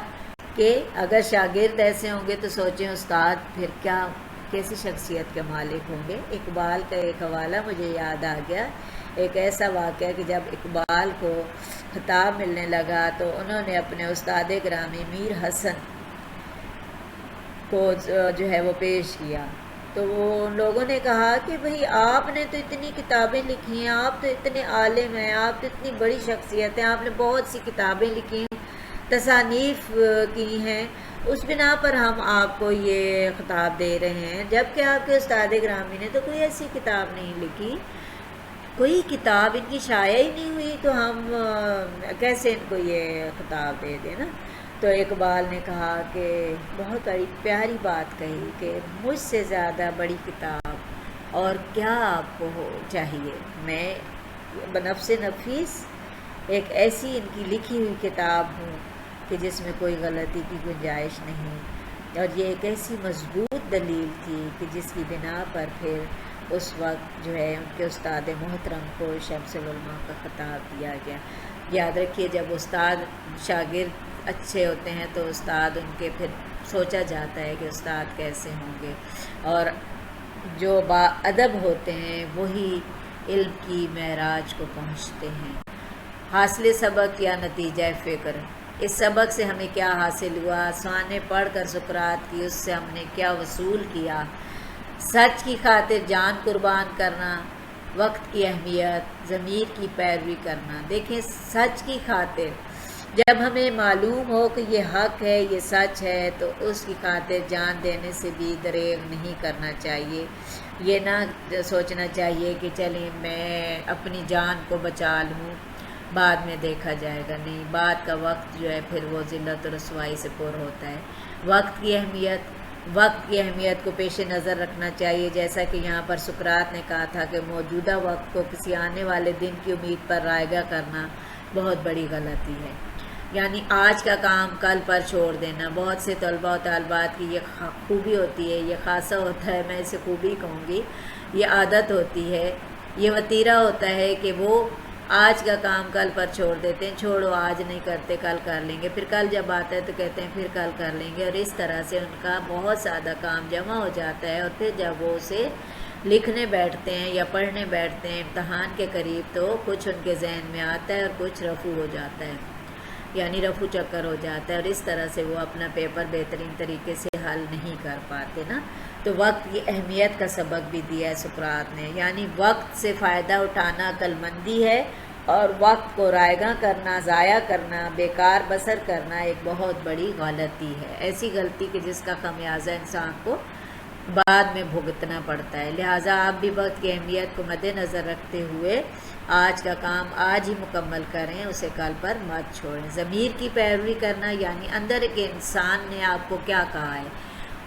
کہ اگر شاگرد ایسے ہوں گے تو سوچیں استاد پھر کیسی شخصیت کے مالک ہوں گے۔ اقبال کا ایک حوالہ مجھے یاد آ گیا، ایک ایسا واقعہ کہ جب اقبال کو خطاب ملنے لگا تو انہوں نے اپنے استاد گرامی میر حسن کو جو ہے وہ پیش کیا، تو وہ لوگوں نے کہا کہ بھئی آپ نے تو اتنی کتابیں لکھی ہیں، آپ تو اتنے عالم ہیں، آپ تو اتنی بڑی شخصیت ہیں، آپ نے بہت سی کتابیں لکھی ہیں، تصانیف کی ہیں، اس بنا پر ہم آپ کو یہ خطاب دے رہے ہیں، جبکہ آپ کے استاد گرامی نے تو کوئی ایسی کتاب نہیں لکھی، کوئی کتاب ان کی شائع ہی نہیں ہوئی، تو ہم کیسے ان کو یہ خطاب دے دیں نا۔ تو اقبال نے کہا کہ بہت بڑی پیاری بات کہی کہ مجھ سے زیادہ بڑی کتاب اور کیا آپ کو چاہیے، میں بنفس نفیس ایک ایسی ان کی لکھی ہوئی کتاب ہوں کہ جس میں کوئی غلطی کی گنجائش نہیں، اور یہ ایک ایسی مضبوط دلیل تھی کہ جس کی بنا پر پھر اس وقت جو ہے ان کے استاد محترم کو شمس العلماء کا خطاب دیا گیا۔ یاد رکھیے جب استاد شاگرد اچھے ہوتے ہیں تو استاد ان کے پھر سوچا جاتا ہے کہ استاد کیسے ہوں گے، اور جو با ادب ہوتے ہیں وہی علم کی معراج کو پہنچتے ہیں۔ حاصل سبق یا نتیجہ فکر، اس سبق سے ہمیں کیا حاصل ہوا، سوانح پڑھ کر سقراط کی اس سے ہم نے کیا وصول کیا، سچ کی خاطر جان قربان کرنا، وقت کی اہمیت، ضمیر کی پیروی کرنا۔ دیکھیں سچ کی خاطر، جب ہمیں معلوم ہو کہ یہ حق ہے، یہ سچ ہے، تو اس کی خاطر جان دینے سے بھی دریغ نہیں کرنا چاہیے۔ یہ نہ سوچنا چاہیے کہ چلیں میں اپنی جان کو بچا لوں، بعد میں دیکھا جائے گا، نہیں، بعد کا وقت جو ہے پھر وہ ذلت و رسوائی سے پر ہوتا ہے۔ وقت کی اہمیت کو پیش نظر رکھنا چاہیے، جیسا کہ یہاں پر سقراط نے کہا تھا کہ موجودہ وقت کو کسی آنے والے دن کی امید پر رائگاں کرنا بہت بڑی غلطی ہے، یعنی آج کا کام کل پر چھوڑ دینا۔ بہت سے طلباء و طالبات کی یہ خوبی ہوتی ہے، یہ خاصہ ہوتا ہے، میں اسے خوبی کہوں گی، یہ عادت ہوتی ہے، یہ وتیرہ ہوتا ہے کہ وہ آج کا کام کل پر چھوڑ دیتے ہیں، چھوڑو آج نہیں کرتے کل کر لیں گے، پھر کل جب آتا ہے تو کہتے ہیں پھر کل کر لیں گے، اور اس طرح سے ان کا بہت زیادہ کام جمع ہو جاتا ہے، اور پھر جب وہ اسے لکھنے بیٹھتے ہیں یا پڑھنے بیٹھتے ہیں امتحان کے قریب، تو کچھ ان کے ذہن میں آتا ہے اور کچھ رفو ہو جاتا ہے، یعنی رفو چکر ہو جاتا ہے، اور اس طرح سے وہ اپنا پیپر بہترین طریقے سے حل نہیں کر پاتے نا۔ تو وقت کی اہمیت کا سبق بھی دیا ہے سقراط نے، یعنی وقت سے فائدہ اٹھانا عقل مندی ہے، اور وقت کو رائگاں کرنا، ضائع کرنا، بیکار بسر کرنا ایک بہت بڑی غلطی ہے، ایسی غلطی کہ جس کا خمیازہ انسان کو بعد میں بھگتنا پڑتا ہے۔ لہٰذا آپ بھی وقت کی اہمیت کو مد نظر رکھتے ہوئے آج کا کام آج ہی مکمل کریں، اسے کل پر مت چھوڑیں۔ ضمیر کی پیروی کرنا یعنی اندر کے انسان نے آپ کو کیا کہا ہے،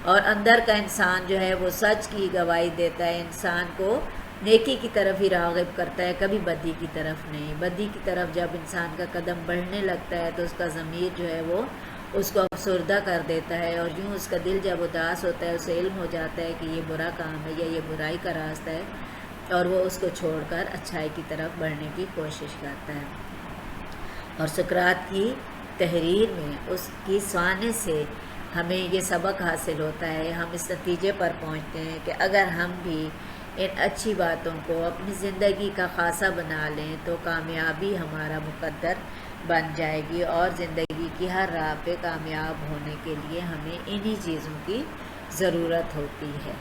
اور اندر کا انسان جو ہے وہ سچ کی گواہی دیتا ہے، انسان کو نیکی کی طرف ہی راغب کرتا ہے، کبھی بدی کی طرف نہیں۔ بدی کی طرف جب انسان کا قدم بڑھنے لگتا ہے تو اس کا ضمیر جو ہے وہ اس کو افسردہ کر دیتا ہے، اور یوں اس کا دل جب اداس ہوتا ہے، اسے علم ہو جاتا ہے کہ یہ برا کام ہے یا یہ برائی کا راستہ ہے، اور وہ اس کو چھوڑ کر اچھائی کی طرف بڑھنے کی کوشش کرتا ہے۔ اور سقراط کی تحریر میں اس کی سوانح سے ہمیں یہ سبق حاصل ہوتا ہے، ہم اس نتیجے پر پہنچتے ہیں کہ اگر ہم بھی ان اچھی باتوں کو اپنی زندگی کا خاصہ بنا لیں تو کامیابی ہمارا مقدر بن جائے گی، اور زندگی کی ہر راہ پہ کامیاب ہونے کے لیے ہمیں انہی چیزوں کی ضرورت ہوتی ہے۔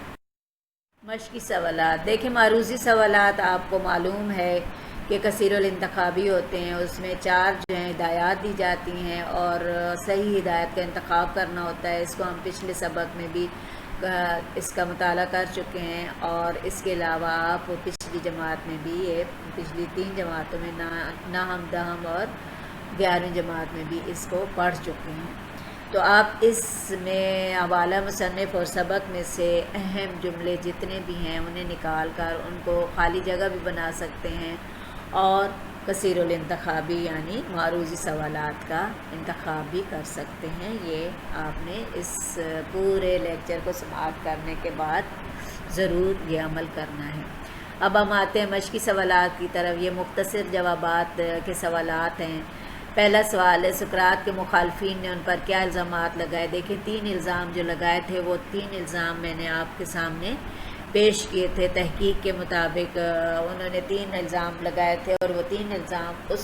مشقی سوالات، دیکھیں معروضی سوالات آپ کو معلوم ہے کہ کثیر الانتخابی ہوتے ہیں، اس میں 4 جو ہیں ہدایات دی جاتی ہیں، اور صحیح ہدایت کا انتخاب کرنا ہوتا ہے۔ اس کو ہم پچھلے سبق میں بھی اس کا مطالعہ کر چکے ہیں، اور اس کے علاوہ آپ پچھلی جماعت میں بھی، یہ پچھلی 3 جماعتوں میں نہم دہم اور 11ویں جماعت میں بھی اس کو پڑھ چکے ہیں۔ تو آپ اس میں حوالہ مصنف اور سبق میں سے اہم جملے جتنے بھی ہیں انہیں نکال کر ان کو خالی جگہ بھی بنا سکتے ہیں، اور کثیر الانتخابی یعنی معروضی سوالات کا انتخاب بھی کر سکتے ہیں۔ یہ آپ نے اس پورے لیکچر کو سماعت کرنے کے بعد ضرور یہ عمل کرنا ہے۔ اب ہم آتے ہیں مشقی سوالات کی طرف۔ یہ مختصر جوابات کے سوالات ہیں۔ پہلا سوال ہے، سقراط کے مخالفین نے ان پر کیا الزامات لگائے؟ دیکھیں 3 الزام جو لگائے تھے، وہ 3 الزام میں نے آپ کے سامنے پیش کیے تھے۔ تحقیق کے مطابق انہوں نے 3 الزام لگائے تھے، اور وہ 3 الزام اس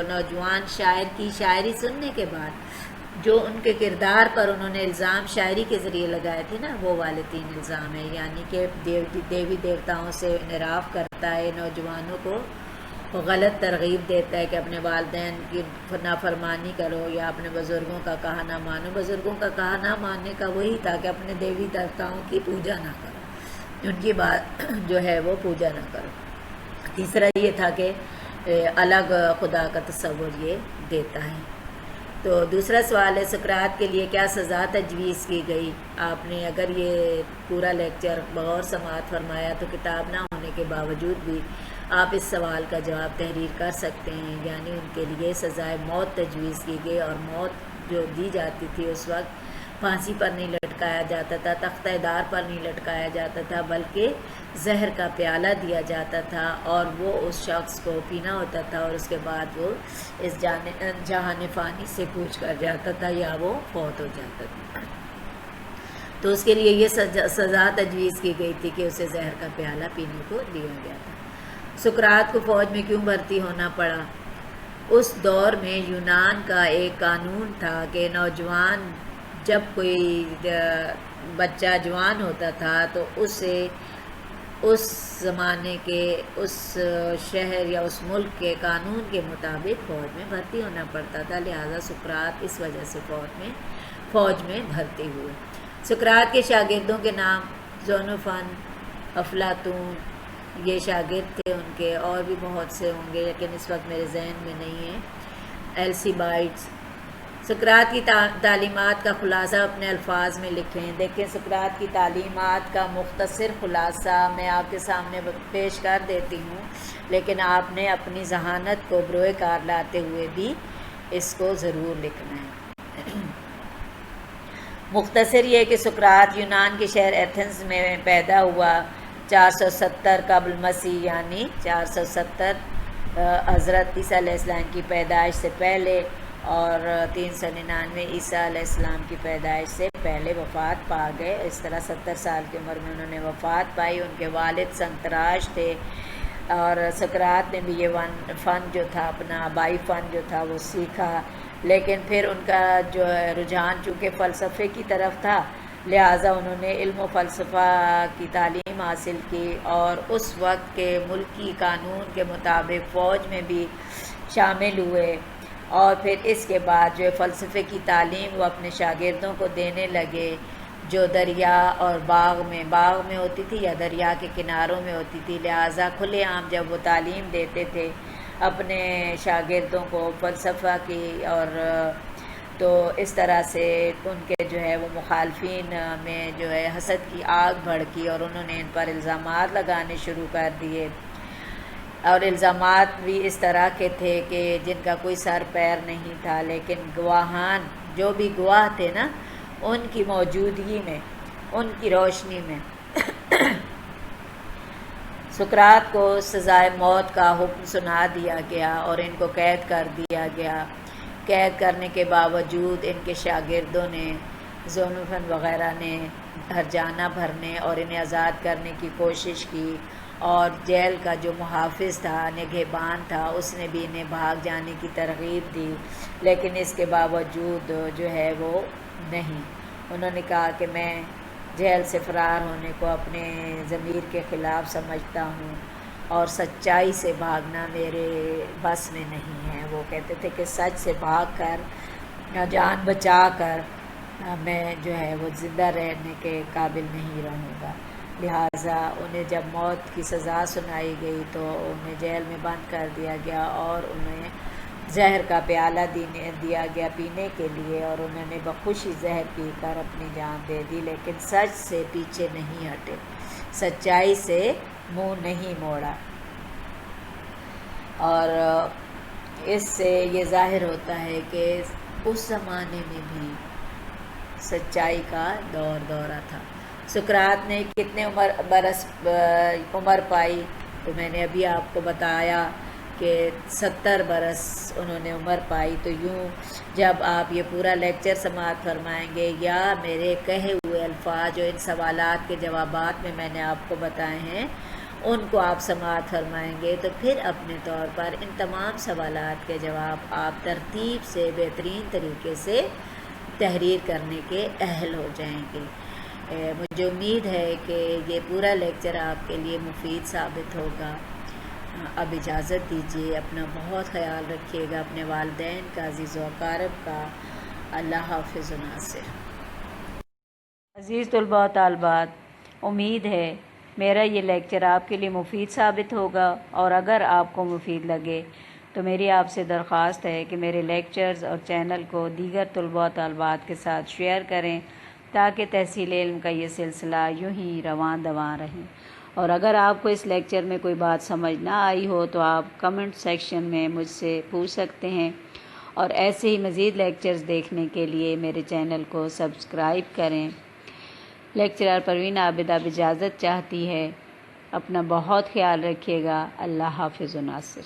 نوجوان شاعر کی شاعری سننے کے بعد جو ان کے کردار پر انہوں نے الزام شاعری کے ذریعے لگائے تھے نا، وہ والے 3 الزام ہیں، یعنی کہ دیوی دیوتاؤں سے انحراف کرتا ہے، نوجوانوں کو غلط ترغیب دیتا ہے کہ اپنے والدین کی نافرمانی کرو یا اپنے بزرگوں کا کہا نہ مانو۔ بزرگوں کا کہا نہ ماننے کا وہی تھا کہ اپنے دیوی دیوتاؤں کی پوجا نہ کرو، ان کی بات جو ہے وہ پوجا نہ کرو۔ تیسرا یہ تھا کہ الگ خدا کا تصور یہ دیتا ہے۔ تو دوسرا سوال ہے، سقراط کے لیے کیا سزا تجویز کی گئی؟ آپ نے اگر یہ پورا لیکچر بغور سماعت فرمایا تو کتاب نہ ہونے کے باوجود بھی آپ اس سوال کا جواب تحریر کر سکتے ہیں، یعنی ان کے لیے سزائے موت تجویز کی گئی، اور موت جو دی جاتی تھی اس وقت پھانسی پر نہیں لٹکایا جاتا تھا، تختہ دار پر نہیں لٹکایا جاتا تھا، بلکہ زہر کا پیالہ دیا جاتا تھا، اور وہ اس شخص کو پینا ہوتا تھا، اور اس کے بعد وہ اس جہان فانی سے کوچ کر جاتا تھا یا وہ فوت ہو جاتا تھا۔ تو اس کے لیے یہ سزا تجویز کی گئی تھی کہ اسے زہر کا پیالہ پینے کو دیا گیا تھا۔ سقراط کو فوج میں کیوں بھرتی ہونا پڑا؟ اس دور میں یونان کا ایک قانون تھا کہ نوجوان جب کوئی بچہ جوان ہوتا تھا تو اسے اس زمانے کے اس شہر یا اس ملک کے قانون کے مطابق فوج میں بھرتی ہونا پڑتا تھا، لہٰذا سقراط اس وجہ سے فوج میں بھرتی ہوئے۔ سقراط کے شاگردوں کے نام زونوفن، افلاطون، یہ شاگرد تھے ان کے، اور بھی بہت سے ہوں گے لیکن اس وقت میرے ذہن میں نہیں ہے، السیبائٹس۔ سقراط کی تعلیمات کا خلاصہ اپنے الفاظ میں لکھیں۔ دیکھیں سقراط کی تعلیمات کا مختصر خلاصہ میں آپ کے سامنے پیش کر دیتی ہوں، لیکن آپ نے اپنی ذہانت کو بروئے کار لاتے ہوئے بھی اس کو ضرور لکھنا ہے۔ مختصر یہ کہ سقراط یونان کے شہر ایتھنز میں پیدا ہوا 470 قبل مسیح، یعنی 470 حضرت عیسیٰ علیہ السلام کی پیدائش سے پہلے، اور 399 عیسیٰ علیہ السلام کی پیدائش سے پہلے وفات پا گئے۔ اس طرح 70 سال کی عمر میں انہوں نے وفات پائی۔ ان کے والد سنتراش تھے، اور سقراط نے بھی یہ فن جو تھا، اپنا آبائی فن جو تھا وہ سیکھا، لیکن پھر ان کا جو رجحان چونکہ فلسفے کی طرف تھا، لہٰذا انہوں نے علم و فلسفہ کی تعلیم حاصل کی، اور اس وقت کے ملکی قانون کے مطابق فوج میں بھی شامل ہوئے، اور پھر اس کے بعد جو فلسفے کی تعلیم وہ اپنے شاگردوں کو دینے لگے، جو دریا اور باغ میں ہوتی تھی یا دریا کے کناروں میں ہوتی تھی، لہٰذا کھلے عام جب وہ تعلیم دیتے تھے اپنے شاگردوں کو فلسفہ کی، اور تو اس طرح سے ان کے جو ہے وہ مخالفین میں جو ہے حسد کی آگ بھڑکی، اور انہوں نے ان پر الزامات لگانے شروع کر دیے، اور الزامات بھی اس طرح کے تھے کہ جن کا کوئی سر پیر نہیں تھا، لیکن گواہان جو بھی گواہ تھے نا، ان کی موجودگی میں، ان کی روشنی میں سقراط کو سزائے موت کا حکم سنا دیا گیا، اور ان کو قید کر دیا گیا۔ قید کرنے کے باوجود ان کے شاگردوں نے، زونوفن وغیرہ نے ہرجانہ بھرنے اور انہیں آزاد کرنے کی کوشش کی، اور جیل کا جو محافظ تھا، نگہبان تھا، اس نے بھی انہیں بھاگ جانے کی ترغیب دی، لیکن اس کے باوجود جو ہے وہ نہیں، انہوں نے کہا کہ میں جیل سے فرار ہونے کو اپنے ضمیر کے خلاف سمجھتا ہوں، اور سچائی سے بھاگنا میرے بس میں نہیں ہے۔ وہ کہتے تھے کہ سچ سے بھاگ کر، جان بچا کر میں جو ہے وہ زندہ رہنے کے قابل نہیں رہوں گا، لہٰذا انہیں جب موت کی سزا سنائی گئی تو انہیں جیل میں بند کر دیا گیا، اور انہیں زہر کا پیالہ دیا گیا پینے کے لیے، اور انہوں نے بخوشی زہر پی کر اپنی جان دے دی، لیکن سچ سے پیچھے نہیں ہٹے، سچائی سے منہ نہیں موڑا۔ اور اس سے یہ ظاہر ہوتا ہے کہ اس زمانے میں بھی سچائی کا دورہ تھا۔ سقراط نے کتنے عمر پائی، تو میں نے ابھی آپ کو بتایا کہ 70 برس انہوں نے عمر پائی۔ تو یوں جب آپ یہ پورا لیکچر سماعت فرمائیں گے، یا میرے کہے ہوئے الفاظ جو ان سوالات کے جوابات میں نے آپ کو بتائے ہیں ان کو آپ سماعت فرمائیں گے، تو پھر اپنے طور پر ان تمام سوالات کے جواب آپ ترتیب سے بہترین طریقے سے تحریر کرنے کے اہل ہو جائیں گے۔ مجھے امید ہے کہ یہ پورا لیکچر آپ کے لیے مفید ثابت ہوگا۔ اب اجازت دیجیے، اپنا بہت خیال رکھیے گا، اپنے والدین کا، عزیز و اقارب کا۔ اللہ حافظ و ناصر۔ عزیز طلباء و طالبات، امید ہے میرا یہ لیکچر آپ کے لیے مفید ثابت ہوگا، اور اگر آپ کو مفید لگے تو میری آپ سے درخواست ہے کہ میرے لیکچرز اور چینل کو دیگر طلباء و طالبات کے ساتھ شیئر کریں، تاکہ تحصیل علم کا یہ سلسلہ یوں ہی رواں دواں رہے۔ اور اگر آپ کو اس لیکچر میں کوئی بات سمجھ نہ آئی ہو تو آپ کمنٹ سیکشن میں مجھ سے پوچھ سکتے ہیں، اور ایسے ہی مزید لیکچرز دیکھنے کے لیے میرے چینل کو سبسکرائب کریں۔ لیکچرر پروین عابد اب اجازت چاہتی ہے۔ اپنا بہت خیال رکھیے گا۔ اللہ حافظ و ناصر۔